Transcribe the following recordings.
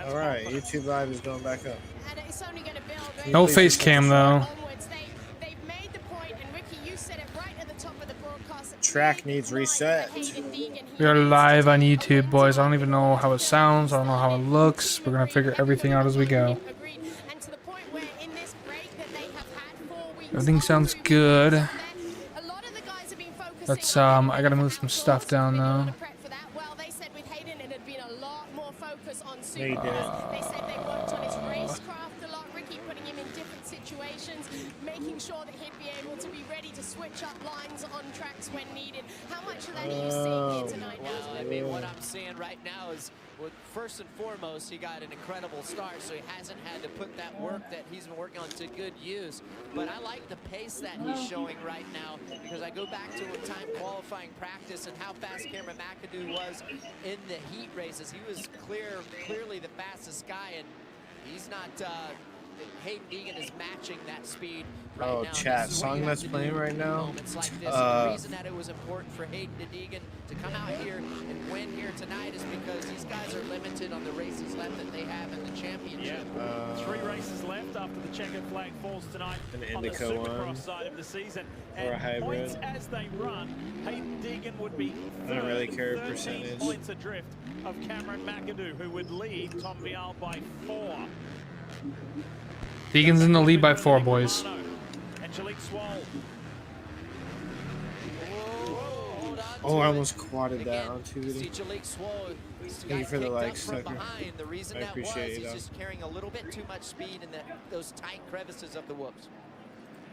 All right, YouTube Live is going back up. And it's only going to build. No face cam though. They've made the point, and Ricky, you said it right at the top of the broadcast. Track needs reset. We are live on YouTube, boys. I don't even know how it sounds. I don't know how it looks. We're gonna figure everything out as we go. Everything sounds good. Let's I gotta move some stuff down though. They did. They said they worked on his racecraft a lot, Ricky, putting him in different situations, making sure that he'd be able to be ready to switch up lines on tracks when needed. How much of that are you seeing here tonight now? Well, I mean, what I'm seeing right now is, well, first and foremost, he got an incredible start, so he hasn't had to put that work that he's been working on to good use. But I like the pace that he's showing right now, because I go back to a time qualifying practice and how fast Cameron McAdoo was in the heat races. He was clearly the fastest guy, and he's not. Hayden Deegan is matching that speed right now. Oh, chat, song that's playing right now. Like this. The reason that it was important for Hayden Deegan to come out here and win here tonight is because these guys are limited on the races left that they have in the championship. Yeah. 3 races left after the checkered flag falls tonight An on the Indico Supercross one. side of the season. Or a hybrid. Points as they run, Hayden Deegan would be I don't really care 13 percentage. points adrift of Cameron McAdoo, who would lead Tom Vial by 4. Deegan's in the lead by 4, boys. Angelique Swall. Oh, I almost quadded that on Tuesday. Thank you for the likes, from Tucker. behind. The reason I that appreciate was, you, he's though. just carrying a little bit too much speed in those tight crevices of the whoops.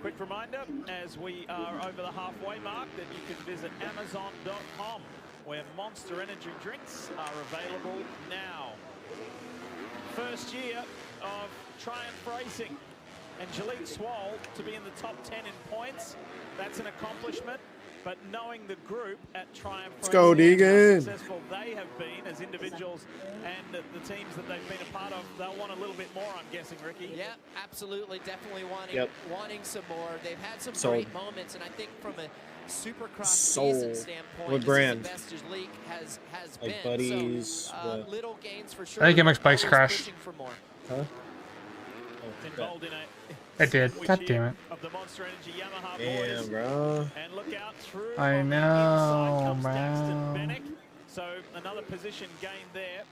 Quick reminder, as we are over the halfway mark, that you can visit Amazon.com, where Monster Energy drinks are available now. First year of Triumph Racing. Angelique Swall to be in the top 10 in points. That's an accomplishment. But knowing the group at Triumph Let's go, Racing, how Deegan. successful they have been as individuals and the teams that they've been a part of, they'll want a little bit more, I'm guessing, Ricky. Yeah, absolutely. Definitely wanting some more. They've had some Sold. great moments, and I think from a Supercross Sold. season standpoint, What brand? Investors League has Like been. Buddies, So, what? little gains for sure. I think MX Bikes Always crashed. pushing for more. Huh? Involved in a It did. sandwich God here damn it. of the Monster Energy Yamaha Damn, boys. bro. And look out through I on the know, inside comes Daxton man. Bennick. So another position gained there.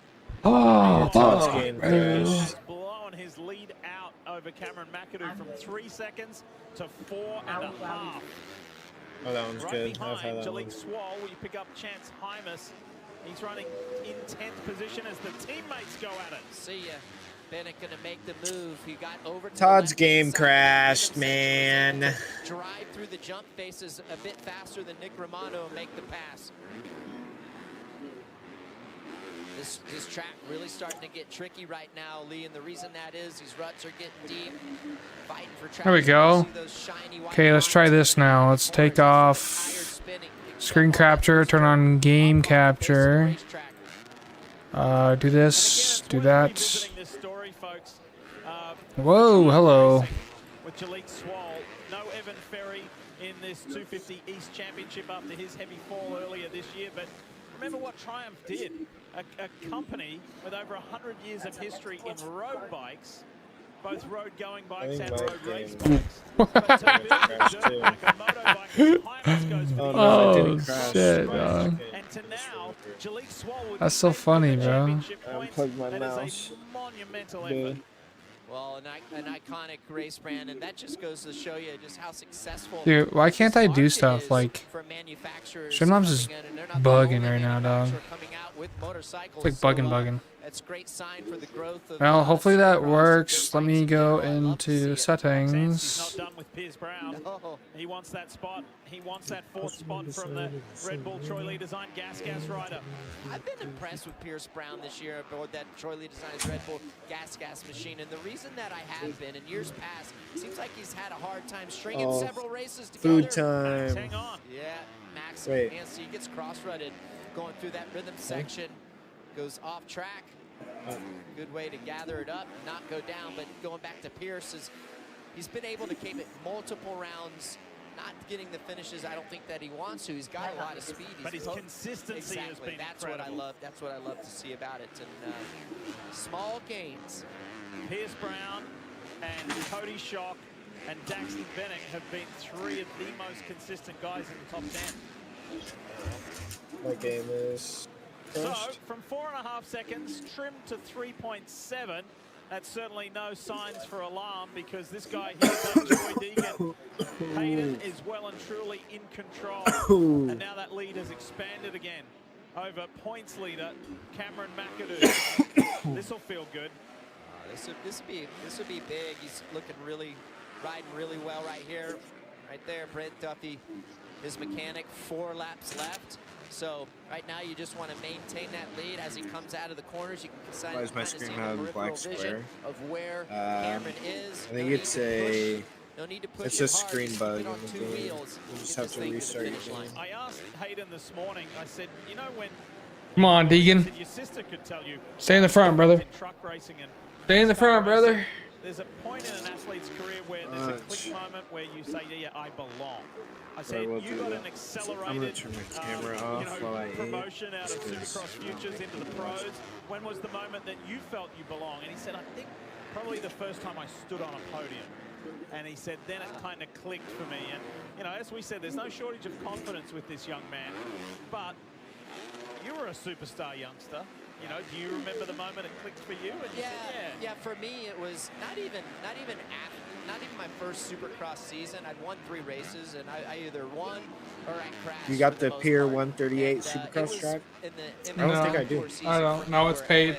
Oh, Todd's fuck, getting man. crashed. He's blown his lead out over Cameron McAdoo from 3 seconds to 4.5. Oh, that one's Right good. I've behind had that Angelique one. Swall, we pick up Chance Hymas. He's running in 10th position as the teammates go at it. See ya. Bennett gonna make the move. He got over to Todd's the left-hand game side. crashed, Rhythm Section was able man. to drive through the jump faces a bit faster than Nick Romano and make the pass. This track really starting to get tricky right now, Lee, and the reason that is these ruts are getting deep. Fighting for track. There we go. Okay, let's try this now. Let's take off screen capture, turn on game capture. Do this, do that. Revisiting this story, folks. Whoa, hello. With Angelique Swall, no Evan Ferry in this 250 East Championship after his heavy fall earlier this year. But remember what Triumph did. A company with over 100 years of history in road bikes, both road-going bikes and road race bikes. But to build a dirt bike, a motorbike, Hymas goes for the Oh, no, it Oh, didn't crash. shit, Mine is dog. okay. and to now, Angelique Swall would That's so funny, bro. championship I points. unplugged my That mouse. is a monumental Dude. effort. Well, an iconic race brand, and that just goes to show you just how successful. Dude, why can't I this do market stuff is like for manufacturers Streamlabs coming is in, and they're not the bugging only right now, dog. manufacturer coming out with motorcycles. It's like So, bugging. That's a great sign for the growth of. Well, hopefully that Supercross, works. good Let me bikes in go general. I'd love to see into it. He's settings. not done with Piers Brown. No. He wants that spot. He wants that 4th spot from the Red Bull Troy Lee Design Gas rider. I've been impressed with Pierce Brown this year aboard that Troy Lee Designs Red Bull gas machine, and the reason that I have been in years past, seems like he's had a hard time stringing Oh, several races together. Food time. Hang on. Yeah, Max Wait. Nancy gets cross-rutted going through that rhythm section, goes off track. Good way to gather it up, not go down, but going back to Pierce, he's been able to keep it multiple rounds, not getting the finishes I don't think that he wants to. He's got a lot of speed. But his consistency has exactly. been That's incredible. what I love. That's what I love to see about it. And small gains. Pierce Brown and Cody Schock and Daxton Benning have been 3 of the most consistent guys in the top 10. My game is So, crushed. from 4.5 seconds, trimmed to 3.7. That's certainly no signs for alarm because this guy here, Joey Deegan, Hayden is well and truly in control. And now that lead has expanded again over points leader Cameron McAdoo. This will feel good. This would be big. He's looking riding really well right here. Right there, Brent Duffy, his mechanic, 4 laps left. So right now you just want to maintain that lead as he comes out of the corners. You can Why does my kind of see screen the have a peripheral black vision square? of where Cameron is. I think it's a. No need to push It's it a hard. screen Just bug keep it on in the 2 game. wheels. You just Get have this to thing restart the your finish line. game. I asked Hayden this morning, I said, you know when Come on, Deegan. your sister could tell you Stay in the front, brother. in truck racing and Stay in the front, brother. there's a point in an athlete's career where there's a click moment where you say, yeah, I belong. I said, we'll you do got that. an I'm accelerated gonna turn my camera off while I eat. promotion out of Because Supercross Futures into the pros. When was the moment that you felt you belong? And he said, I think probably the first time I stood on a podium. And he said, then it kind of clicked for me. And, you know, as we said, there's no shortage of confidence with this young man. But you were a superstar youngster. You know, do you remember the moment it clicked for you? And you said, Yeah, for me it was not even my first Supercross season. I'd won 3 races and I either won or I crashed. You got for the the most Pier part. 138 And, it Supercross was track? in the I don't No. think I do. tour season I don't. for No, me it's where paid.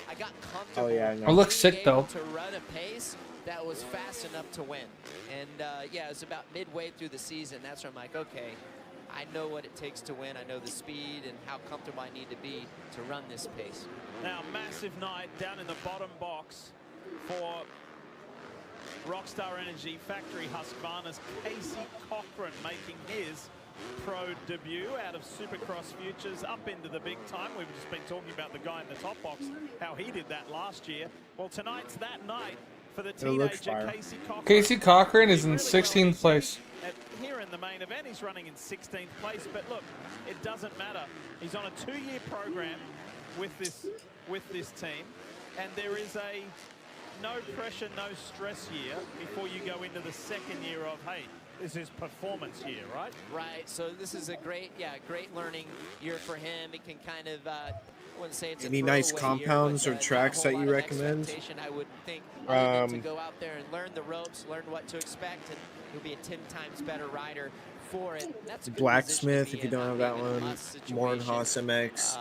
I got comfortable. Oh yeah, I It know. looks sick being though. able to run a pace that was fast enough to win. And yeah, it was about midway through the season. That's where I'm like, okay, I know what it takes to win. I know the speed and how comfortable I need to be to run this pace. now, massive night down in the bottom box for Rockstar Energy Factory Husqvarna's Casey Cochran making his pro debut out of Supercross Futures up into the big time. We've just been talking about the guy in the top box, how he did that last year. Well, tonight's that night for the looks teenager fire. Casey Cochran. Casey Cochran is in He's really 16th place. here in the main event, he's running in 16th place, but look, it doesn't matter. He's on a 2-year program with this team, and there is a no pressure, no stress year before you go into the second year of, hey, this is performance year, right? Right. So this is a great learning year for him. He can kind of, I wouldn't say it's Any a nice throwaway year, compounds but, or not a tracks whole that you lot of recommend? expectation, I would think, other than to Um, go out there and learn the ropes, learn what to expect, and he'll be a 10 times better rider for it. And that's a good Blacksmith, position to if you be don't have in, that not being in a one. must situation. Morin Haas MX.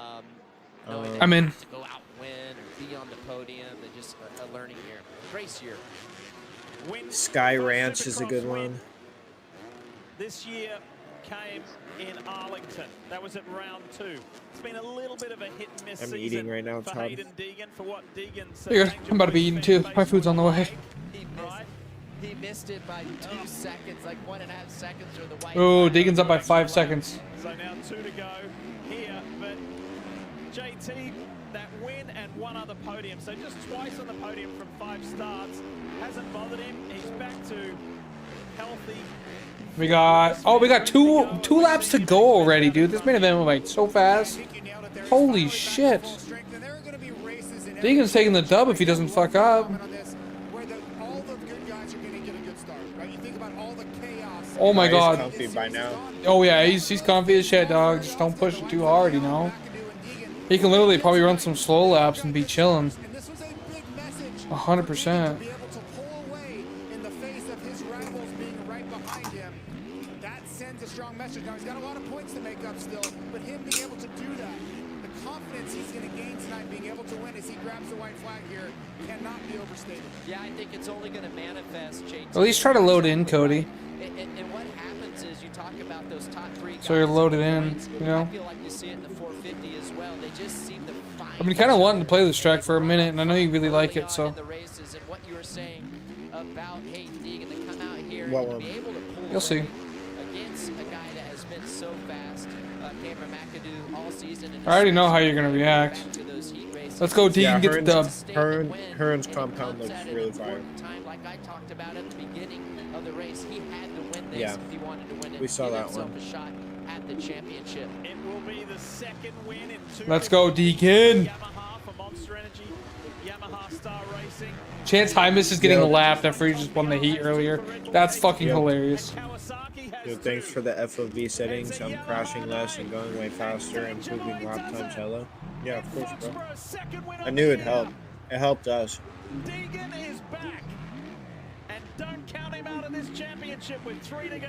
Knowing that I'm you in. have to go out and win or be on the podium, and just a learning year, race year. Win Sky first Ranch is a good Supercross win one. This year came in Arlington. That was at round 2. It's been a little bit of a hit and miss I'm season eating right now, for Todd. Hayden Deegan, for what Deegan's Here, I'm about to be eating too. My food's on the way. He missed it by 2 seconds, like 1.5 seconds or the white. Oh, flag. Deegan's up by 5 seconds. So now 2 to go here, but JT, that win and 1 other podium. So just twice on the podium from 5 starts. Hasn't bothered him. He's back to healthy. We got two laps to go already, dude. This main event went like so fast. Holy shit. Deegan's taking the dub if he doesn't fuck up. Oh my He's god. comfy by now. Oh yeah, he's comfy as shit, dog. Just don't push it too hard, you know. He can literally probably run some slow laps and be chilling. 100%. Be able to pull away in the face of his rivals being right behind him. That sends a strong message. Now he's got a lot of points to make up still, but him being able to do that, the confidence he's going to gain tonight, being able to win as he grabs the white flag here, cannot be overstated. Yeah, I think it's only going to manifest, JT. At least try to load in, Cody. And what happens is you talk about those top 3 guys. So you're loaded in, points. you know? I feel like you see it in the 450 as well. They just seem to find. I've been kind of wanting to play this track for a minute, and I know you really like early it, on so. in the races and what you were saying about, hey, Deegan, to come out here What and one? be able to pull You'll see. away against a guy that has been so fast, Cameron McAdoo, all season. And I already know how you're gonna react. back to those heat races. Let's go, Yeah, Deegan, get the dub. Hearn's compound looks really fire. Time, like I talked about at the beginning of the race, he had to win this Yeah. if he wanted to win it. We saw give that himself one. a shot at the championship. It will be the second win in 2 Let's go, Deacon. Yamaha for Monster Monster Energy, Yamaha Star Racing. Chance Hymas is getting Yep. laughed after he just won the heat earlier. That's fucking Yep. hilarious. Kawasaki has Dude, thanks for the FOV settings. I'm crashing less and going way faster, improving lap times. Hello. Yeah, of course, bro. Roxboro's second win I of knew the it year. helped. It helped us. Deegan is back. And don't count him out of this championship with 3 to go.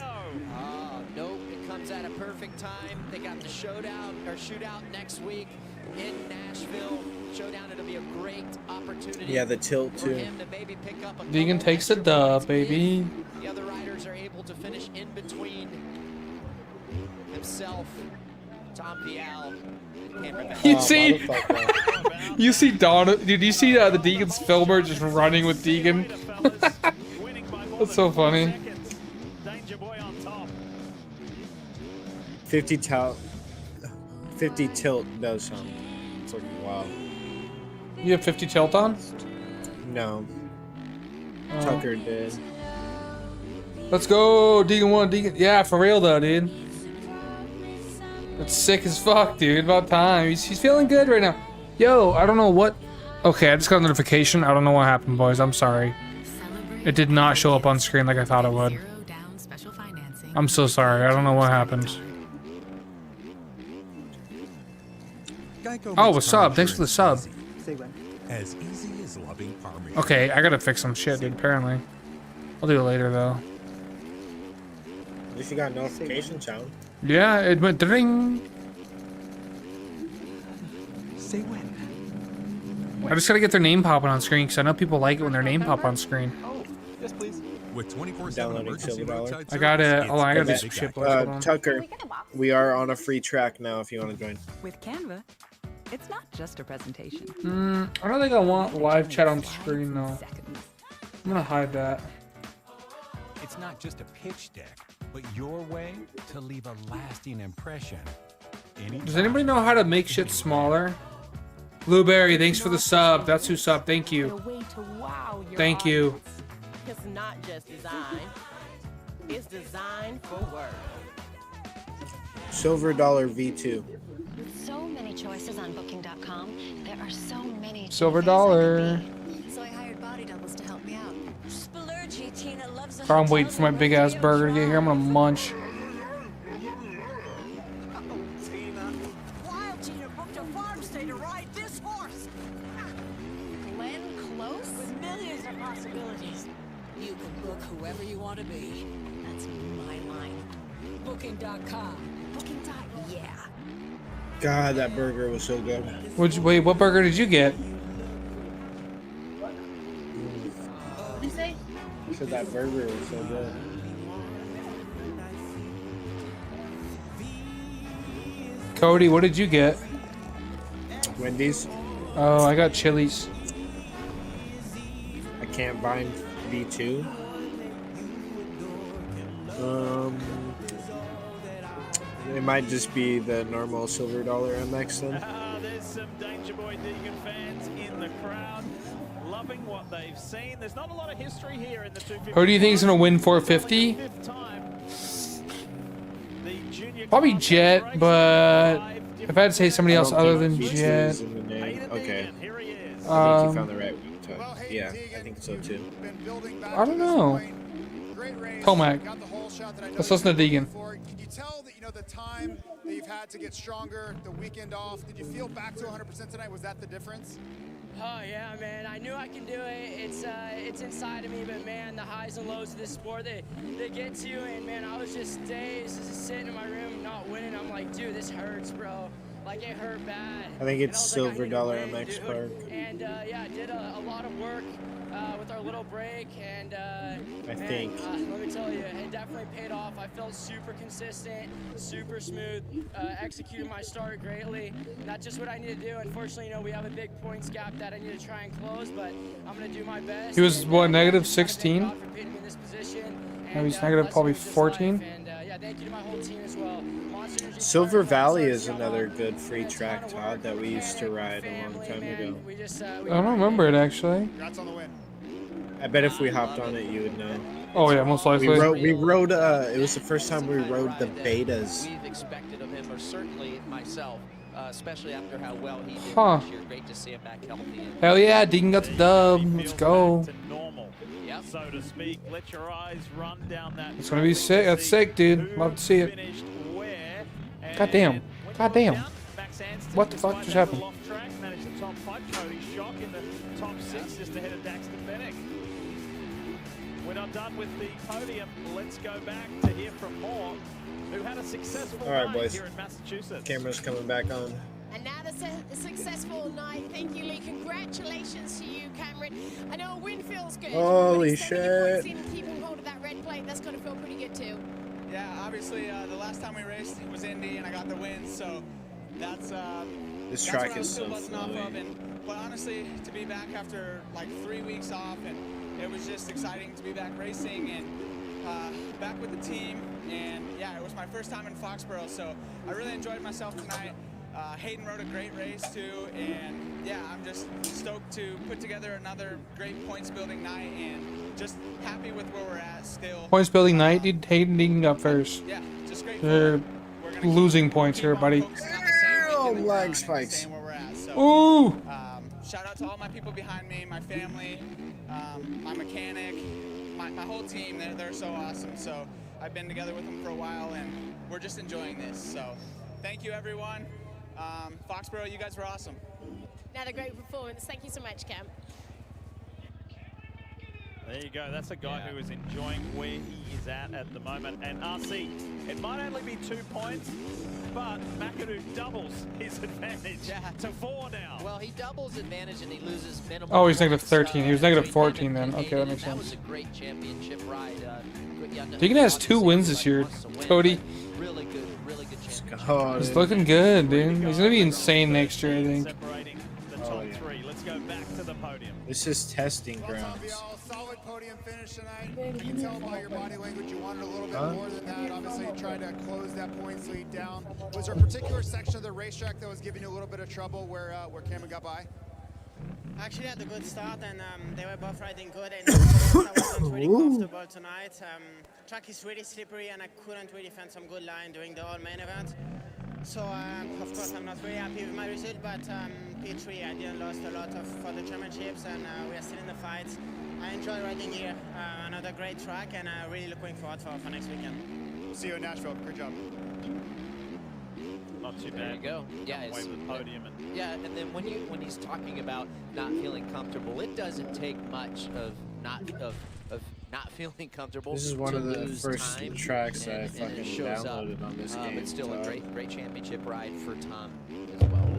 Oh, nope, it comes at a perfect time. They got the shootout next week in Nashville. Showdown, it'll be a great opportunity. Yeah, the tilt for too. him to maybe pick up a Deegan couple takes the extra dub, points baby. if the other riders are able to finish in between himself, Tom Pial, and Cameron Bell. You Oh, see, motherfucker. you see Don. Did you see the Deegan's filmer just running with Deegan? Winning by more That's than so funny. 4 seconds. Danger Boy on top. 50 tilt does something. It's like, wow. You have 50 tilt on? No, Oh. Tucker did. Let's go, Deegan 1, Deegan. Yeah, for real though, dude. That's sick as fuck, dude. About time. He's feeling good right now. Yo, I don't know what. Okay, I just got a notification. I don't know what happened, boys. I'm sorry. It did not show up on screen like I thought it would. I'm so sorry. I don't know what happened. Oh, what's up? Thanks for the sub. As easy as loving Parmesan. Okay, I gotta fix some shit, dude, apparently. I'll do it later, though. At least you got notification sound. Yeah, it went ding. Say when. I just gotta get their name popping on screen, because I know people like it when their name pop on screen. With 24/7 Downloading emergency Silver Dollar. roadside I gotta, service, oh, I gotta do it's some easy shit, to boys. Hold on. Tucker, we are on a free track now if you want to join. With Canva, it's not just a presentation. I don't think I want live chat on screen, though. Seconds. I'm gonna hide that. It's not just a pitch deck, but your way to leave a lasting impression. Does anybody know how to make shit smaller? Blueberry, thanks for the sub. That's who sub. Thank you. way to wow your Thank you. audience. It's not just design. It's designed for work. Silver Dollar V2. With so many choices on Booking.com, there are so many Silver things I dollar. could be. So I hired body doubles to help me out. Splurgy Tina loves a I'm waiting for my big ass burger to get here. I'm gonna munch. Wild Tina booked a farm stay to ride this horse. Glenn Close? With millions of possibilities. You can book whoever you want to be. That's my line. Booking.com. Yeah. God, that burger was so good. Wait, what burger did you get? I said that burger was so good. Cody, what did you get? Wendy's. Oh, I got Chili's. I can't bind V2. It might just be the normal Silver Dollar MX then. There's some Danger Boy Deegan fans in the crowd, loving what they've seen. There's not a lot of history here in the 250. Who do you think is gonna win 450? Fifth time. The junior Probably class Jet, race but five if I had to say somebody I else don't other think than V2 Jet, is in the name. Hayden Okay. Deegan, here he is. I think you found the right one. Well, hey, Yeah, Deegan, I think so too. you've been building back I to don't this know. point. Great race. Tomac. Got the whole shot that I know Let's you listen to were Deegan. looking for. Can you tell that the time that you've had to get stronger, the weekend off? Did you feel back to 100% tonight? Was that the difference? Oh yeah, man! I knew I can do it. It's inside of me, but man, the highs and lows of this sport, they get to you, and man, I was just dazed, just sitting in my room, not winning. I'm like, dude, this hurts, bro. Like it hurt bad. I think And it's I was Silver I need to Dollar win, MX dude. Park. And yeah, I did a lot of work with our little break, and man, think. let me tell you, it definitely paid off. I felt super consistent, super smooth, executed my start greatly. Not just what I need to do. Unfortunately, we have a big points gap that I need to try and close, but I'm gonna do my best. he was And, what, thank negative God 16? for putting me in this position. No, he's And, negative blessings probably of this 14. life. And yeah, thank you to my whole team as well. Monster Energy Silver Fire, Valley Monster is Energy, another Yamaha, good free and a ton track, of Todd, work that we with used to Ken, ride a long family, time man. ago. We just, I don't remember it actually. Congrats on the win. I bet if we hopped on it, you would know. Oh yeah, most We likely. rode. It was the first time we rode the betas. We've expected of him, or certainly myself. especially after how well he did Huh. this year. Great to see him back healthy. And Hell yeah, Deegan got the dub. Let's go. To normal, so to speak. Let your eyes run down that. It's gonna be sick. That's sick, dude. Love to see it. Finished where, and God damn. when God you look damn. down, Max Anston, What the fuck despite just that happened? off track, managed the top 5. Cody Schock in the top 6 just ahead of Daxton Bennett. We're not done with the podium. Let's go back to hear from Moore, who had a successful All right, night boys. here in Massachusetts. Camera's coming back on. And now the successful night. Thank you, Lee. Congratulations to you, Cameron. I know a win feels good. Holy but extending shit. your points in, keeping hold of that red plate, that's going to feel pretty good too. Yeah, obviously the last time we raced was Indy and I got the win, so that's This that's track what I was is still so buzzing off flowy. of. But honestly, to be back after like 3 weeks off, and it was just exciting to be back racing and back with the team. And yeah, it was my first time in Foxborough, so I really enjoyed myself tonight. Hayden rode a great race too, and yeah, I'm just stoked to put together another great points building night, and just happy with where we're at still. Points building night, dude. Hayden Deegan got first. Yeah, just great. They're losing points here, buddy. Oh, lag spikes. Ooh! Shout out to all my people behind me, my family, my mechanic, my whole team. They're so awesome. So I've been together with them for a while, and we're just enjoying this. So thank you, everyone. Foxborough, you guys were awesome. Another great performance. Thank you so much, Cam. There you go. That's a guy who is enjoying where he is at the moment. And RC, it might only be 2 points, but McAdoo doubles his advantage to 4 now. Well, he doubles advantage and he loses minimal. Oh, he's negative points, 13. He was so negative he 14 ended then. Okay, that makes That was sense. a great championship ride. Deegan has 2 wins this year. Cody. Really good championship. Oh, He's looking good, dude. He's gonna be insane next year, I think. Separating the top 3. Let's go back to the podium. This is testing grounds. Solid podium finish tonight. I can tell by your body language you wanted a little bit more than that. Obviously, you tried to close that points lead down. Was there a particular section of the racetrack that was giving you a little bit of trouble where Cameron got by? Actually had a good start, and they were both riding good, and I wasn't really comfortable tonight. Track is really slippery, and I couldn't really find some good line during the whole main event. So, of course, I'm not really happy with my result, but P3, I didn't lost a lot for the championships, and we are still in the fight. I enjoy riding here, another great track, and really looking forward for next weekend. See you in Nashville. Great job. Not too bad. There you go. Yeah, Away with the podium. And and then when he's talking about not feeling comfortable, it doesn't take much of not feeling comfortable. This is one to of the lose first time, tracks and I it fucking shows up. downloaded on this game. It's still a so- great championship ride for Tom as well.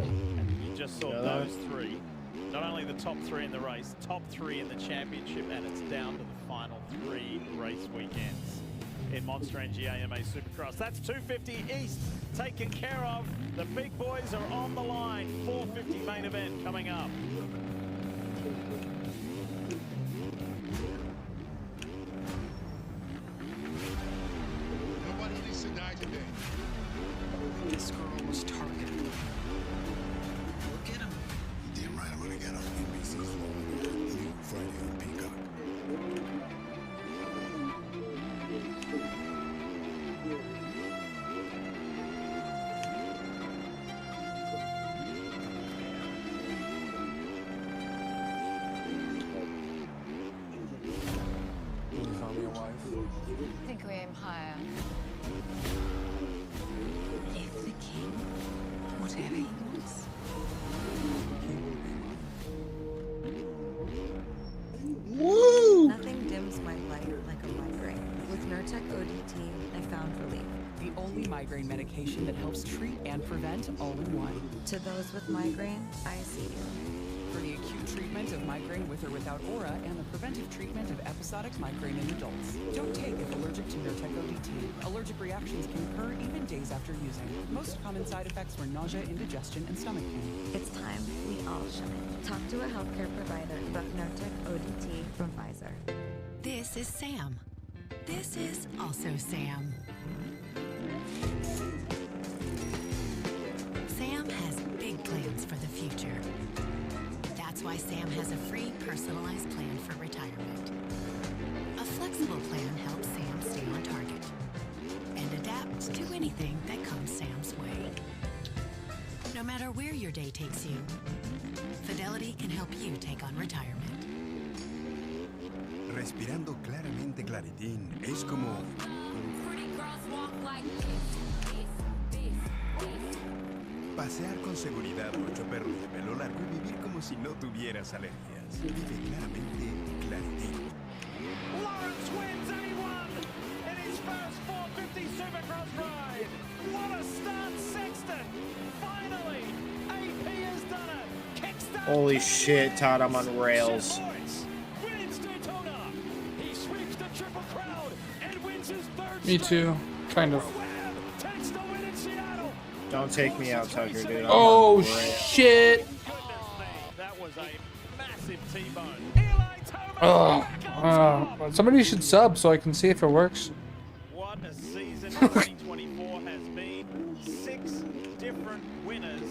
you just saw those 3. Not only the top 3 in the race, top 3 in the championship, and it's down to the final 3 race weekends in Monster Energy AMA Supercross. That's 250 East taken care of. The big boys are on the line. 450 main event coming up. Nobody needs to die today. This girl was targeted. We'll get him. Damn right I'm gonna get him. NBC's New Friday on Peacock. I think we aim higher. Give the king whatever he wants. Woo! Nothing dims my light like a migraine. With Nurtec ODT, I found relief. The only migraine medication that helps treat and prevent all in one. To those with migraine, I see you. For the acute treatment of migraine with or without aura and the preventive treatment of episodic migraine in adults. Don't take if allergic to Nurtec ODT. Allergic reactions can occur even days after using. Most common side effects were nausea, indigestion, and stomach pain. It's time we all shine. Talk to a healthcare provider about Nurtec ODT from Pfizer. This is Sam. This is also Sam. Sam has big plans for the future. That's why Sam has a free personalized plan for retirement. A flexible plan helps Sam stay on target and adapt to anything that comes Sam's way. No matter where your day takes you, Fidelity can help you take on retirement. Respirando claramente Claritín es como pasear con seguridad 8 perros de pelo largo y vivir como si no tuvieras alergias. Vive claramente Claritín. Lawrence wins and he won in his first 450 Supercross ride. What a start, Sexton. Finally, AP has done it. Kickstart. Holy shit, Todd, I'm on rails. Wins Daytona. He sweeps the triple crowd and wins his third. Me too, kind of. Takes the win in Seattle. Don't take me out, Tucker, dude. I'm Oh on rails. shit! That was a massive T-bone. Oh, somebody should sub so I can see if it works. What a season 2024 has been. 6 different winners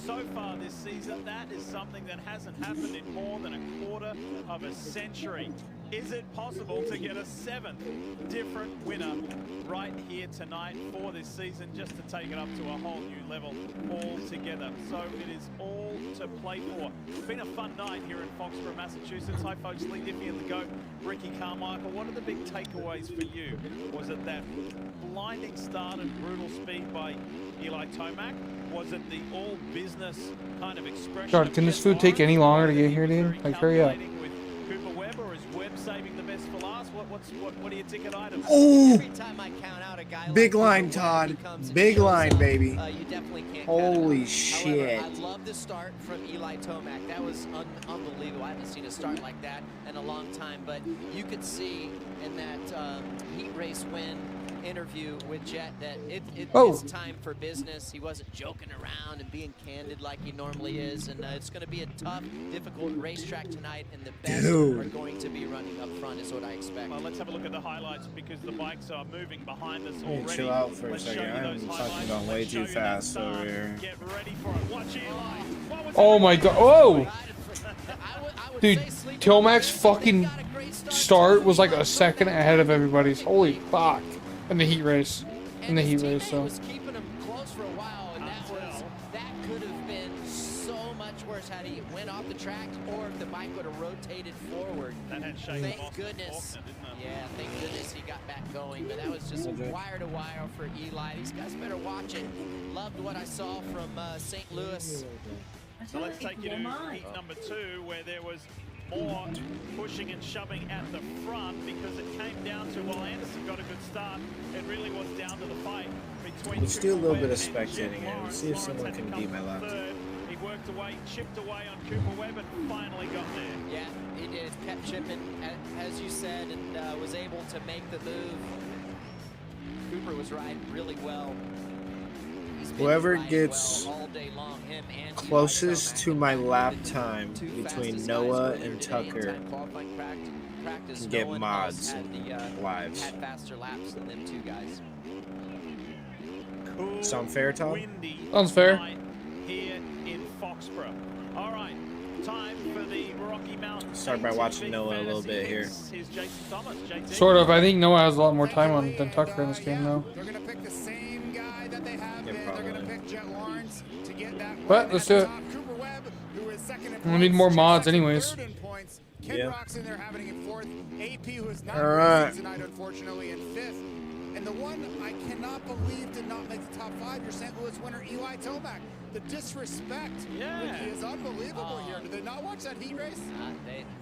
so far this season. That is something that hasn't happened in more than a quarter of a century. Is it possible to get a 7th different winner right here tonight for this season, just to take it up to a whole new level altogether? So it is all to play for. It's been a fun night here in Foxborough, Massachusetts. Hi folks, Lee Diffie and the GOAT, Ricky Carmichael. What are the big takeaways for you? Was it that blinding start and brutal speed by Eli Tomac? Was it the all business kind of expression? God, can this food take any longer to get here, dude? Like, hurry up. Cooper Webb, or is Webb saving the best for last? What are your ticket items? Ooh. Every time I count out a guy Big like line, Cooper Todd. Webb becomes Big a line, showstopper. baby. You definitely can't Holy count shit. However, I love the start from Eli Tomac. That was unbelievable. I haven't seen a start like that in a long time, but you could see in that heat race win interview with Jet that it's time for business. He wasn't joking around and being candid like he normally is, and it's going to be a tough, difficult racetrack tonight, and the best are going to be running up front is what I expect. Well, let's have a look at the highlights because the bikes are moving behind us Hey, already. chill out for a Let's show second. you I'm those fucking highlights. going way Let's show too you that fast start. over here. Get ready for it. Watch Eli. What was Oh it? my god. Whoa! Dude, Tomac's fucking start was like a second ahead of everybody's. Holy fuck. In the heat race. In the heat race, so. was keeping him close for a while, and that could have been so much worse had he went off the track or if the bike would have rotated forward. That had shaken Thank off goodness. Faulkner, didn't it? Yeah, thank goodness he got back going, but that was just wire to wire for Eli. These guys better watch it. Loved what I saw from St. Louis. So let's take you to heat number 2, where there was more pushing and shoving at the front because it came down to, while Anderson got a good start, it really was down to the fight between Let's do a little Cooper bit of Webb and spectating here. Let's see if someone can beat my lap. He worked away, chipped away on Cooper Webb, and finally got there. Yeah, he did. Kept chipping, as you said, and was able to make the move. Cooper was riding really well. Whoever gets all day long, him and closest to my lap time between Noah and Tucker practice, can get no one mods else had and lives. had faster laps than them two guys. Cool, Sound fair, Tom? windy Sounds fair. night here in Foxborough. All right, time for the Rocky Mountains. Start by watching Noah a little bit here. Here's Jason Thomas. JT. Sort of. I think Noah has a lot more time on than Tucker in this game, though. They're going to pick the same guy that they have been. They're going to pick Jet Lawrence to get that But win let's at do the it. top. Cooper Webb, who is second in We need points, more Jet mods Sexton anyways. third in points. Ken Yeah. Rock's in there having in fourth. AP, who is not All right. racing tonight, unfortunately, in fifth. And the one I cannot believe did not make the top 5, your St. Louis winner, Eli Tomac. The disrespect, Ricky, is unbelievable here. Did they not watch that heat race?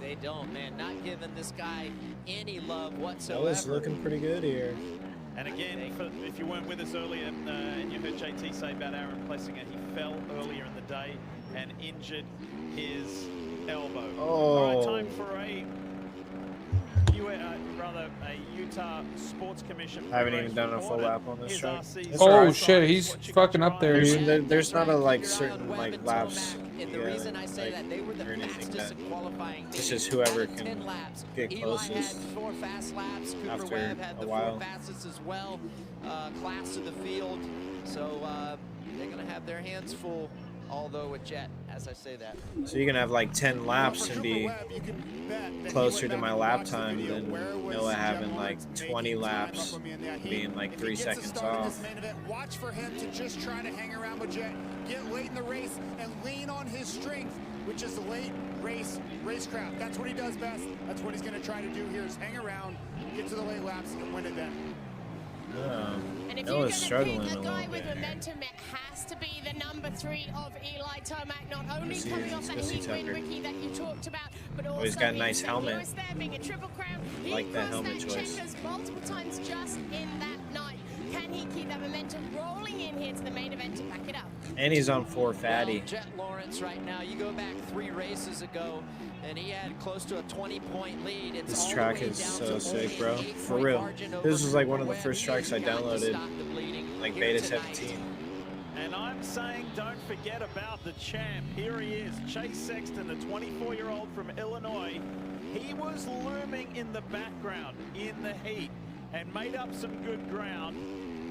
They don't, man. Not giving this guy any love whatsoever. Noah's looking pretty good here. And again, if you weren't with us earlier and you heard JT say about Aaron Plessinger, he fell earlier in the day and injured his elbow. All right, time for a Utah Sports Commission. I haven't even done a full lap on this Here's track. RC's That's Oh all right. shit, he's fucking up there, dude. There's not a like certain like laps. And the reason I say that, they were the or anything fastest that- in qualifying. It's just whoever Out of can 10 laps. get Eli closest had 4 fast laps. Cooper after Webb had a the while. 4 fastest as well. Class of the field. So they're going to have their hands full Although with Jet, as I say that. So you can have like 10 laps and be closer to my lap time than Noah having like 20 laps, being like 3 seconds off. Watch for him to just try to hang around with Jet, get late in the race, and lean on his strength, which is the late racecraft. That's what he does best. That's what he's going to try to do here is hang around, get to the late laps, and win it then. And if Noah's you're going to struggling pick a a little guy with bit. momentum, it has to be the number 3 of Eli Tomac. Not only Let's see coming if off it's that Missy heat win, Tucker. Ricky, that you talked about, but also he's got a in nice St. helmet. Louis there being a Triple Crown. He Like that crossed helmet that choice. checkers multiple times just in that night. Can he keep that momentum rolling in here to the main event to back it up? And he's on 4 fatty. Well, Jet Lawrence right now, you go back 3 races ago, and he had close to a 20-point lead. It's This all track the way is down so to sick, only bro. an For 8-point real. margin over This was like one of the Webb. first tracks I He's got to downloaded, stop the bleeding like here beta tonight. 17. And I'm saying don't forget about the champ. Here he is, Chase Sexton, the 24-year-old from Illinois. He was looming in the background in the heat and made up some good ground.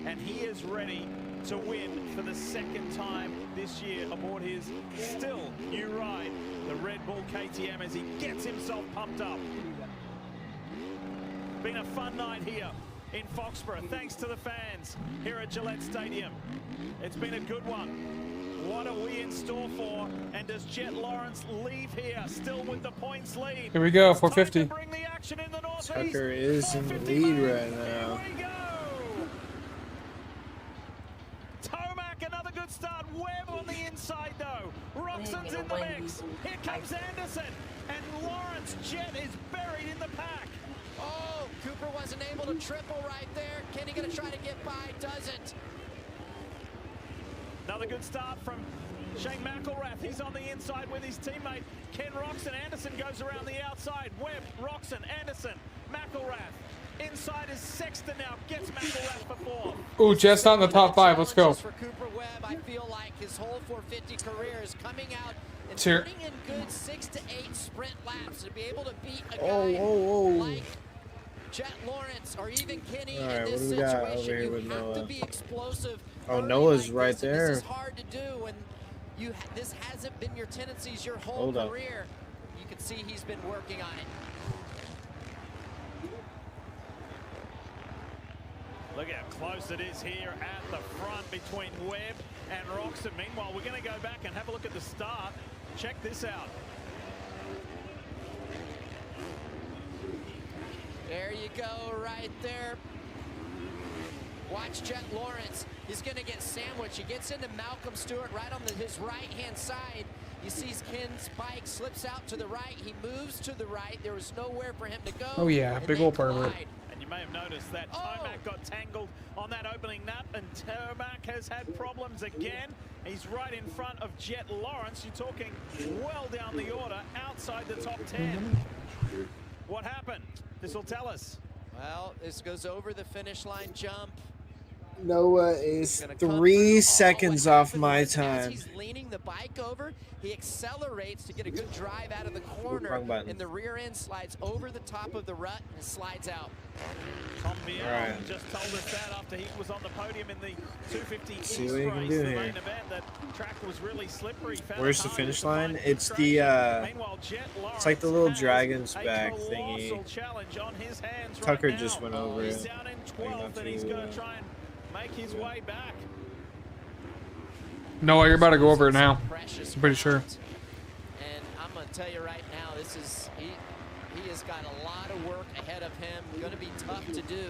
And he is ready to win for the 2nd time this year aboard his still new ride, the Red Bull KTM, as he gets himself pumped up. Been a fun night here in Foxborough, thanks to the fans here at Gillette Stadium. It's been a good one. What are we in store for? And does Jet Lawrence leave here still with the points lead? Here we go, 450. Bring the action in the northeast. Tucker is in the lead right now. Tomac, another good start. Webb on the inside though. Roxon's in the mix. Here comes Anderson. And Lawrence, Jet is buried in the pack. Oh, Cooper wasn't able to triple right there. Kenny gonna try to get by, doesn't. Another good start from Shane McElrath. He's on the inside with his teammate Ken Roxon. Anderson goes around the outside. Webb, Roxon, Anderson, McElrath. Inside is Sexton now. Gets McElrath for 4th. Ooh, Jet's not in the top 5. Let's go. For Cooper Webb, I feel like his whole 450 career is coming out and Here. putting in good 6 to 8 sprint laps to be able to beat a Oh, guy oh, oh. like Jet Lawrence or even Kenny All right, in this what do we got over situation. here You with have to Noah? be explosive. Oh, early Noah's like right this, and there. This is hard to do, and this hasn't been your tendencies your whole Hold up. career. You can see he's been working on it. Look how close it is here at the front between Webb and Roxon. Meanwhile, we're going to go back and have a look at the start. Check this out. There you go, right there. Watch Jet Lawrence. He's going to get sandwiched. He gets into Malcolm Stewart right on his right-hand side. He sees Ken's bike, slips out to the right. He moves to the right. There was nowhere for him to go. Oh, yeah, and big they ol' pervert. collide. And you may have noticed that Tomac got tangled on that opening nut, and Tomac has had problems again. He's right in front of Jet Lawrence. You're talking well down the order, outside the top 10. What happened? This will tell us. Well, this goes over the finish line jump. Noah is 3 seconds off my As time. he's leaning the bike over, he accelerates to get a good drive out of the corner, Wrong button. and the rear end slides over the top of the rut and slides out. Tom Biel Right. just told us that after he was on the podium in the 250 See East what you race, can do the here. main event. That track was really slippery. Found Where's it the hard finish to find line? good It's the Meanwhile, Jet it's like the little Lawrence dragon's has back a thingy. colossal challenge on his hands Tucker right just now. went over He's it. down in Like, 12th, not and he's too, going to try and make his way back. Noah, you're about to go over it now. Precious I'm pretty sure. ground. And I'm going to tell you right now, this is he has got a lot of work ahead of him. Going to be tough to do.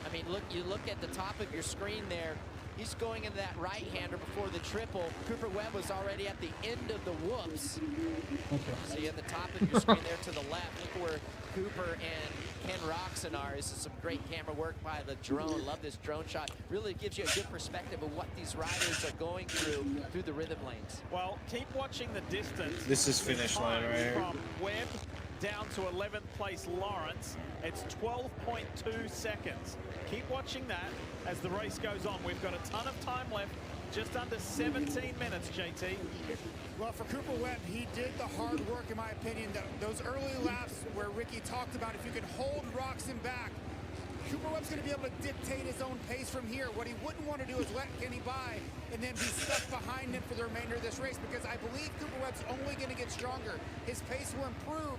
I mean, you look at the top of your screen there. He's going into that right-hander before the triple. Cooper Webb was already at the end of the whoops. So you have the top of your screen there to the left. Look where Cooper and Ken Roxon are. This is some great camera work by the drone. Love this drone shot. Really gives you a good perspective of what these riders are going through the rhythm lanes. Well, keep watching the distance. This is finish line right here. From Webb down to 11th place Lawrence. It's 12.2 seconds. Keep watching that as the race goes on. We've got a ton of time left. Just under 17 minutes, JT. Well, for Cooper Webb, he did the hard work, in my opinion. Those early laps where Ricky talked about if you could hold Roxon back, Cooper Webb's going to be able to dictate his own pace from here. What he wouldn't want to do is let Kenny by and then be stuck behind him for the remainder of this race, because I believe Cooper Webb's only going to get stronger. His pace will improve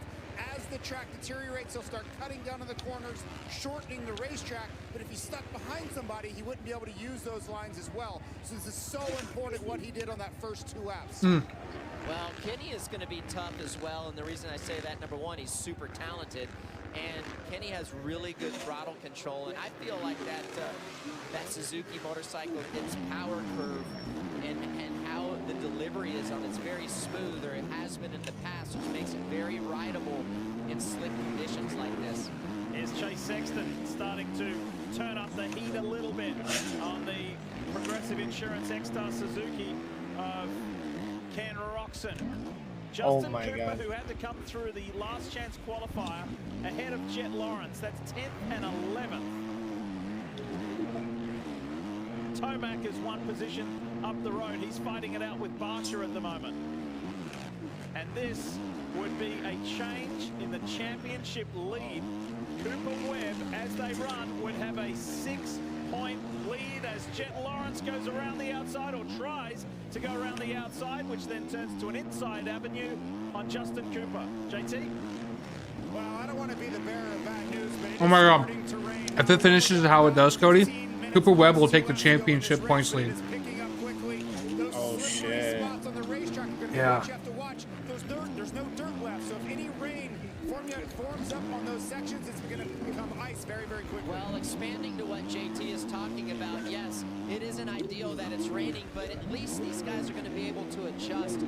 as the track deteriorates. He'll start cutting down on the corners, shortening the racetrack, but if he's stuck behind somebody, he wouldn't be able to use those lines as well. So this is so important what he did on that first 2 laps. Well, Kenny is going to be tough as well, and the reason I say that, number one, he's super talented, and Kenny has really good throttle control, and I feel like that Suzuki motorcycle, its power curve and how the delivery is on, it's very smooth, or it has been in the past, which makes it very rideable in slick conditions like this. Here's Chase Sexton starting to turn up the heat a little bit on the Progressive Insurance X-Star Suzuki of Ken Roczen. Justin my Cooper, God. who had to come through the last chance qualifier ahead of Jet Lawrence. That's 10th and 11th. Tomac is one position up the road. He's fighting it out with Barcia at the moment. And this would be a change in the championship lead. Cooper Webb, as they run, would have a 6-point lead as Jet Lawrence goes around the outside, or tries to go around the outside, which then turns to an inside avenue on Justin Cooper. JT? Well, I don't want to be the bearer of bad news, but it Oh my is God. starting to rain. If it finishes how it does, Cody, Cooper Webb will take the championship points lead. Oh shit. Spots on the racetrack are going to be Yeah. what you have to watch. There's no dirt left, so if any rain forms up on those sections, it's going to become ice very, very quickly. Well, expanding to what JT is talking about, yes, it isn't ideal that it's raining, but at least these guys are going to be able to adjust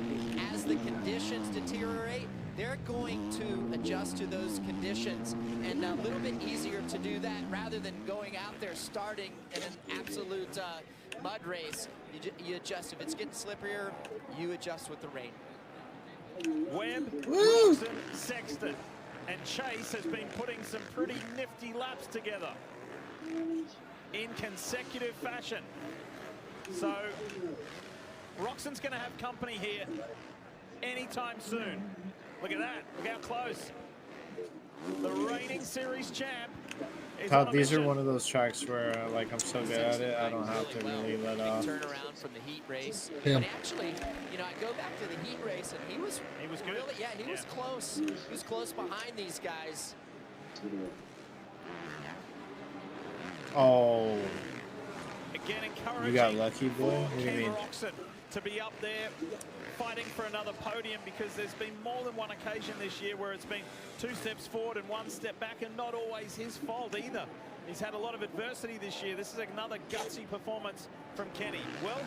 as the conditions deteriorate. They're going to adjust to those conditions, and a little bit easier to do that rather than going out there starting in an absolute mud race. You adjust. If it's getting slipperier, you adjust with the rain. Webb, Roczen, Sexton, and Chase has been putting some pretty nifty laps together in consecutive fashion. So Roxon's going to have company here anytime soon. Look at that. Look how close. The reigning series champ is on a These are mission. one of those tracks where, like, I'm so good at it, I don't have to really let off. Turn around from the heat race. Yeah. And actually, you know, I go back to the heat race, and he was good. Really, yeah, he was close. He was close behind these guys. Oh, Again, encouraging you got lucky, boy? What do you Ken mean? Roczen to be up there fighting for another podium, because there's been more than one occasion this year where it's been 2 steps forward and 1 step back, and not always his fault either. He's had a lot of adversity this year. This is another gutsy performance from Kenny. Well,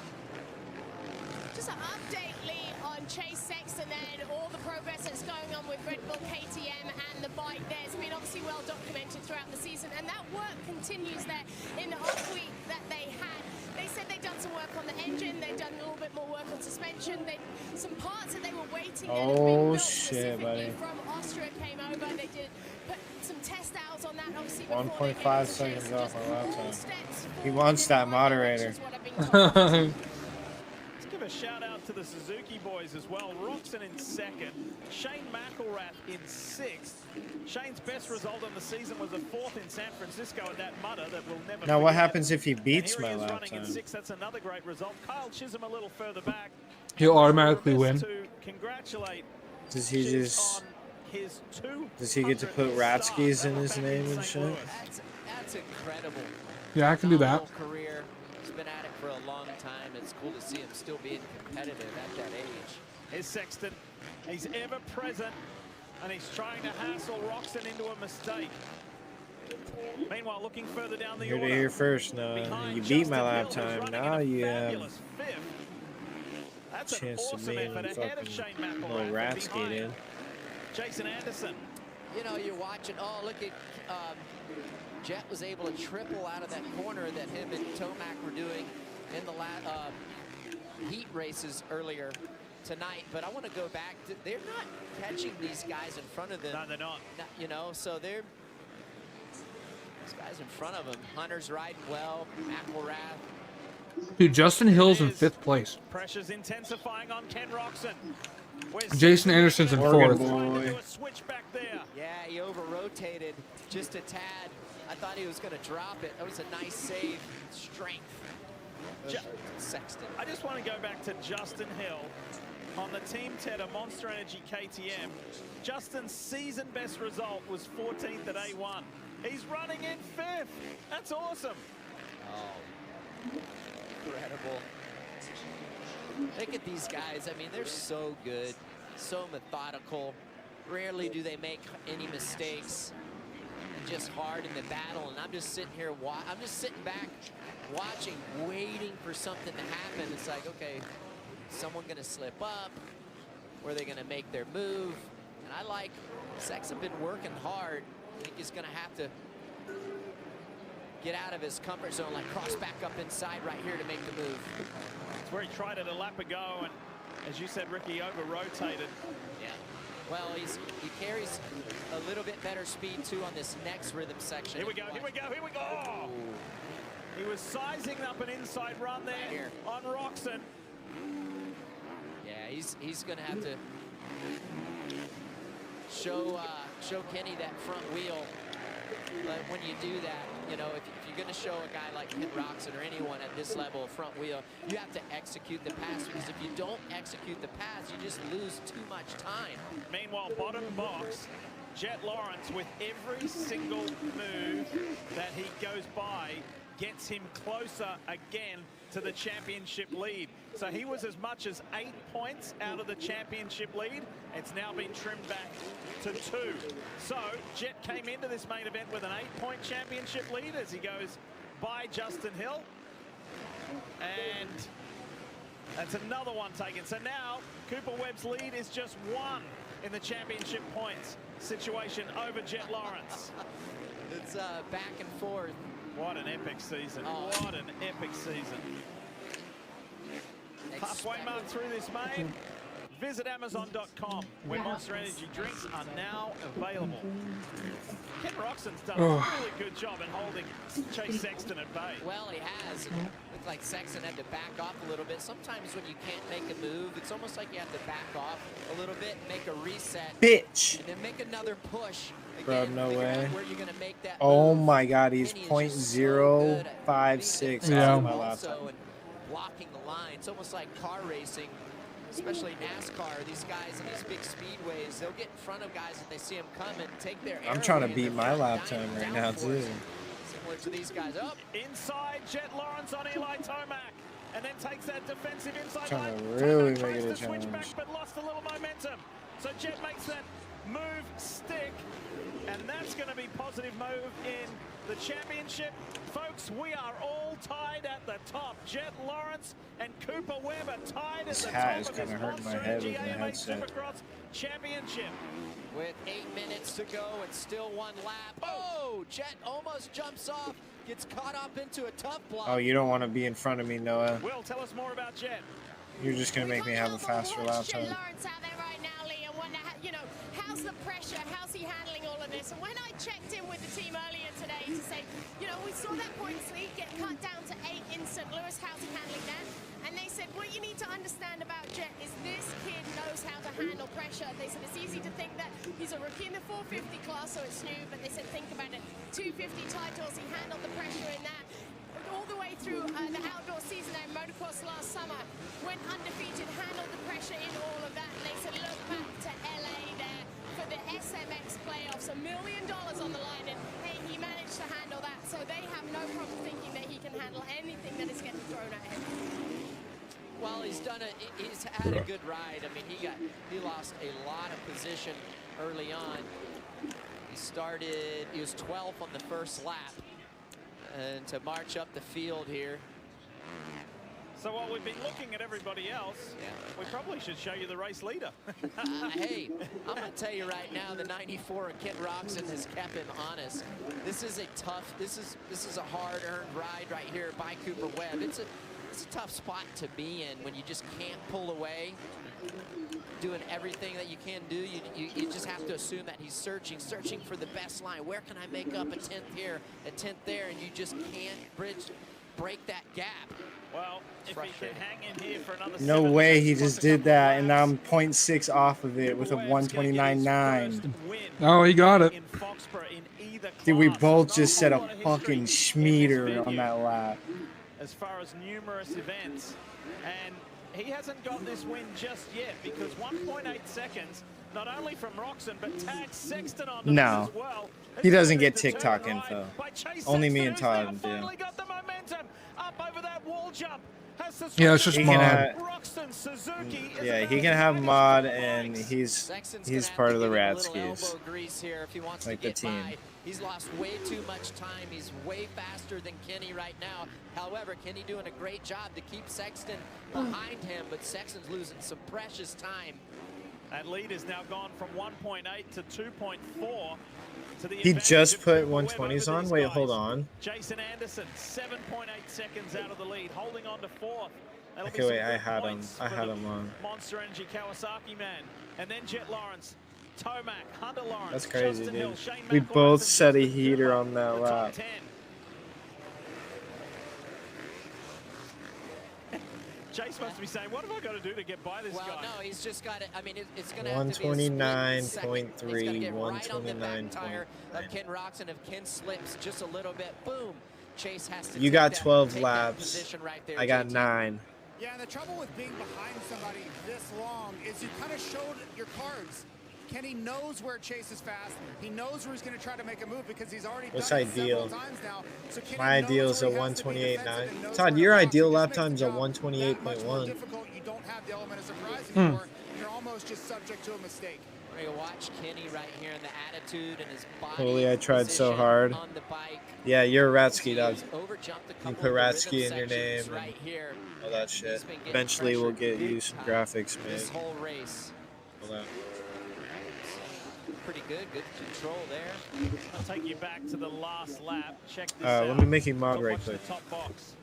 Just an update, Lee, on Chase Sexton and all the progress that's going on with Red Bull KTM and the bike there. It's been obviously well documented throughout the season, and that work continues there in the off week that they had. They said they'd done some work on the engine, they'd done a little bit more work on suspension, some parts that they were waiting and have been Oh built shit, buddy. specifically from Austria came over. They did put some test outs on that, obviously. before they 1.5 came to seconds Chase. off my lap time. steps He wants that moderator. let's give a shout out to the Suzuki boys as well. Roczen in 2nd, Shane McElrath in 6th. Shane's best result on the season was a 4th in San Francisco at that mudder that we'll never Now, what forget. happens if he beats And here my he is lap running in time? 6th. That's another great result. Kyle Chisholm a little further back. He'll automatically win. To congratulate Does he just? his 2. Does he get to put Ratskis in his name and shit? That's incredible. Yeah, I can do that. Phenomenal career. He's been at it for a long time. It's cool to see him still being competitive at that age. Here's Sexton. He's ever present, and he's trying to hassle Roczen into a mistake. Meanwhile, looking further down the Here to order. hear first. No, you beat my lap time. Now you have Fabulous 5th. That's an chance to awesome be effort ahead of fucking Shane McElrath. little and Ratsky, behind dude. Jason Anderson. You know, you're watching. Oh, look at Jet was able to triple out of that corner that him and Tomac were doing in the heat races earlier tonight. But I want to go back. They're not catching these guys in front of them. No, they're not. You know, so they're these guys in front of them. Hunter's riding well. McElrath. Dude, Justin Hill's in 5th place. Pressure's intensifying on Ken Roczen. Where's Jason Anderson's in Oregon 4th. trying to boy. do a switch back there. Yeah, he over-rotated just a tad. I thought he was going to drop it. That was a nice save. Strength. Sexton. I just want to go back to Justin Hill on the Team Tedder Monster Energy KTM. Justin's season best result was 14th at A1. He's running in 5th. That's awesome. Oh, incredible. Look at these guys. I mean, they're so good, so methodical. Rarely do they make any mistakes. Just hard in the battle, and I'm just sitting here. I'm just sitting back, watching, waiting for something to happen. It's like, okay, someone gonna slip up? Where are they gonna make their move? And I like Sexton been working hard. I think he's gonna have to get out of his comfort zone, like cross back up inside right here to make the move. It's where he tried it a lap ago, and as you said, Ricky, over-rotated. Yeah. Well, he carries a little bit better speed, too, on this next rhythm section. Here we go, here we go, here we go! Oh. He was sizing up an inside run there on Roxon. Yeah, he's going to have to show Kenny that front wheel. But when you do that, you know, if you're going to show a guy like Ken Roxon or anyone at this level of front wheel, you have to execute the pass, because if you don't execute the pass, you just lose too much time. Meanwhile, bottom box, Jet Lawrence, with every single move that he goes by, gets him closer again to the championship lead. So he was as much as 8 points out of the championship lead. It's now been trimmed back to 2. So Jet came into this main event with an 8-point championship lead as he goes by Justin Hill. And that's another one taken. So now Cooper Webb's lead is just 1 in the championship points situation over Jet Lawrence. It's back and forth. What an epic season. Oh. What an epic season. Halfway mark through this main. Visit Amazon.com, where Monster Energy drinks are now available. Ken Roxon's done a really good job in holding Chase Sexton at bay. Well, he has. It looked like Sexton had to back off a little bit. Sometimes when you can't make a move, it's almost like you have to back off a little bit, make a reset. Bitch. And then make another push. Bro, no way. Where you're gonna make that Oh move. my God, he's .056 off my laptop. And blocking the line. It's almost like car racing, especially NASCAR. These guys in these big speedways, they'll get in front of guys if they see them coming, take their I'm trying to beat my lap time right now, too. Similar to these guys. Up inside, Jet Lawrence on Eli Tomac, and then takes that defensive inside Trying line. to really Tomac make tries it a to switch challenge. back, but lost a little momentum. So Jet makes that move stick, and that's going to be positive move in the championship. Folks, we are all tied at the top. Jet Lawrence and Cooper Webb are tied This at the hat top is of this kinda hurting my Monster head Energy with the AMA headset. Supercross Championship. with 8 minutes to go, it's still 1 lap. Oh, Jet almost jumps off, gets caught up into a tough block. Oh, you don't want to be in front of me, Noah. Will, tell us more about Jet. You're just going to make me have a faster lap Jet time. Lawrence out there right now, Lee, and wonder how, you know, how's the pressure? How's he handling all of this? And when I checked in with the team earlier today to say, you know, we saw that points lead get cut down to 8 in St. Louis. How's he handling that? And they said, what you need to understand about Jet is this kid knows how to handle pressure. They said it's easy to think that he's a rookie in the 450 class, so it's new, but they said think about it. 250 titles, he handled the pressure in that. All the way through the outdoor season and motocross last summer, went undefeated, handled the pressure in all of that. And they said look back to LA there for the SMX playoffs, $1 million on the line, and hey, he managed to handle that. So they have no problem thinking that he can handle anything that is getting thrown at him. Well, he's had a good ride. I mean, he lost a lot of position early on. He was 12th on the first lap. And to march up the field here. So while we've been looking at everybody else, we probably should show you the race leader. Hey, I'm going to tell you right now, the 94 of Kent Roxon has kept him honest. This is a tough, this is a hard-earned ride right here by Cooper Webb. It's a tough spot to be in when you just can't pull away. Doing everything that you can do, you just have to assume that he's searching for the best line. Where can I make up a 10th here, a 10th there, and you just can't break that gap. Well, if he can hang in here for another No way he just did that, and I'm 0.6 off of it with a 129.9. Oh, he got it. in Foxborough in the Dude, we class. both Not just a set a lot of history fucking in this schmeater on venue that lap. as far as numerous events, and he hasn't got this win just yet because 1.8 seconds, not only from Roxon, but tags Sexton on No. this as well. He doesn't get TikTok info. Only me and Todd do. Finally got the momentum up over that wall jump. Has the Yeah, it's just He mod. can Roxton Suzuki is Yeah, about he can as have ready as mod, the and bikes. he's part of the Rad Radskis. grease here if he wants Like to the get team. by. He's lost way too much time. He's way faster than Kenny right now. However, Kenny doing a great job to keep Sexton behind him, but Sexton's losing some precious time. That lead has now gone from 1.8 to 2.4. To the He advantage just of put Cooper Webb 120s over on? these Wait, guys. hold on. Jason Anderson, 7.8 seconds out of the lead, holding on to fourth. That'll be Okay, wait, some I good had him. points I for had the him on. Monster Energy Kawasaki man. And then Jet Lawrence, Tomac, Hunter Lawrence, That's crazy, Justin Hill, dude. Shane We McElrath, both and set a Justin heater Dillon, on that the top lap. 10. Jace must be saying, what have I got to do to get by this Well, guy? no, he's just got it. I mean, it's going to have to be a split second. He's got to get right on the back tire of Ken Roxon. If Ken slips just a little bit, boom, Chase has to You take got that- 12 take that laps. position right there, I got JT. 9. Yeah, and the trouble with being behind somebody this long is you kind of showed your cards. Kenny knows where Chase is fast. He knows where he's going to try to make a move because he's already What's done it ideal? several times now. So Kenny My knows ideal is a where he has to be defensive 128.9. and knows Todd, where your to block. ideal It lap just makes time's the a job that much more 128.1. difficult. You don't have the element of surprise Hmm. anymore. You're almost just subject to a mistake. We're going to watch Kenny right here in the attitude and his body. Holy, I tried so position hard. on the bike. Yeah, you're a Ratsky, dog. He's overjumped a You couple put of the Ratsky rhythm in your sections name right here. and all that shit. He's been getting Eventually, we'll pressured get you big some time graphics this made. whole race. Hold on. Pretty good control there. I'll take you back to the last lap. Check this out. Let me make you mod Go right watch the quick. top box.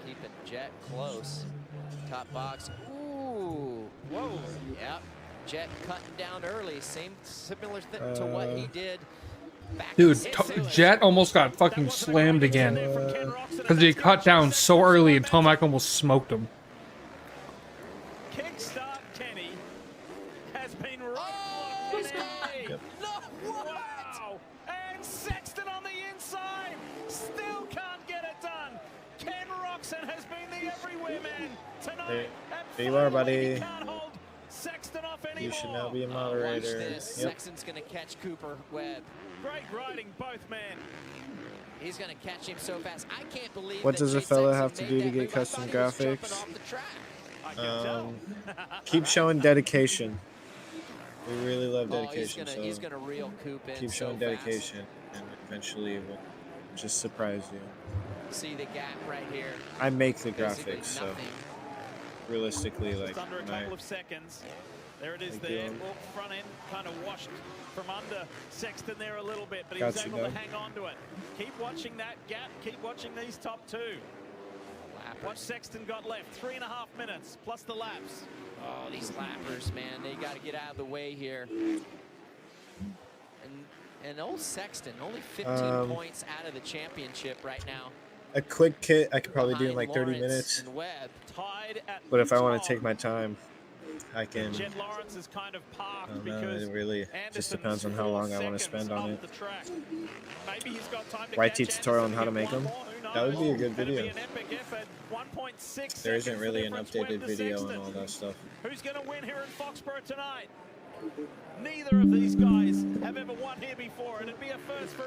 Keeping Jet close. Top box. Ooh. Whoa. Yep. Jet cutting down early. Similar to what he did back Dude, in Jet almost got fucking slammed again because he cut down so early and Tomac almost smoked him. Kickstart Kenny has been right blocked today. Wow. And Sexton on the inside. Still can't get it done. Ken Roxon has been the everywhere man tonight. There you are, buddy. Can't hold Sexton off anymore. You should now be a Watch moderator. this. Yep. Sexton's going to catch Cooper Webb. Great riding, both men. He's going to catch him so fast. I can't believe What that does a Chase fella Sexton have to made do to that get move. I custom thought he was jumping graphics? off the track. Keep showing dedication. We really love Oh, dedication. he's gonna reel Coop in keep so showing fast. dedication, and eventually we'll just surprise you. See the gap right here. I make the Basically graphics, so nothing. realistically, like, Just under a my- couple of seconds. There it is Thank there. you. Well, front end kind of washed from under Sexton there a little bit, but he Got was you, able to Doug. hang on to it. Keep watching that gap. Keep watching these top two. What Sexton got left? 3.5 minutes plus the laps. Oh, these lappers, man, they got to get out of the way here. And old Sexton, only 15 points out of the championship right now. A quick kit I could probably do in like 30 Lawrence minutes. and Webb. Tied at But if I want Utah. to take my time, I can. Jet Lawrence is kind of I parked don't know. because It really just Anderson's depends on how 4 long I want to seconds spend on up it. the track. Maybe he's got time to YT catch tutorial on Anderson how to and make get one them. more, who That would be a knows? good That'd be video. an epic effort. 1.6 There isn't seconds really the an difference updated Webb to video Sexton. and all that stuff. Who's going to win here in Foxborough tonight? Neither of these guys have ever won here before, and it'd be a first for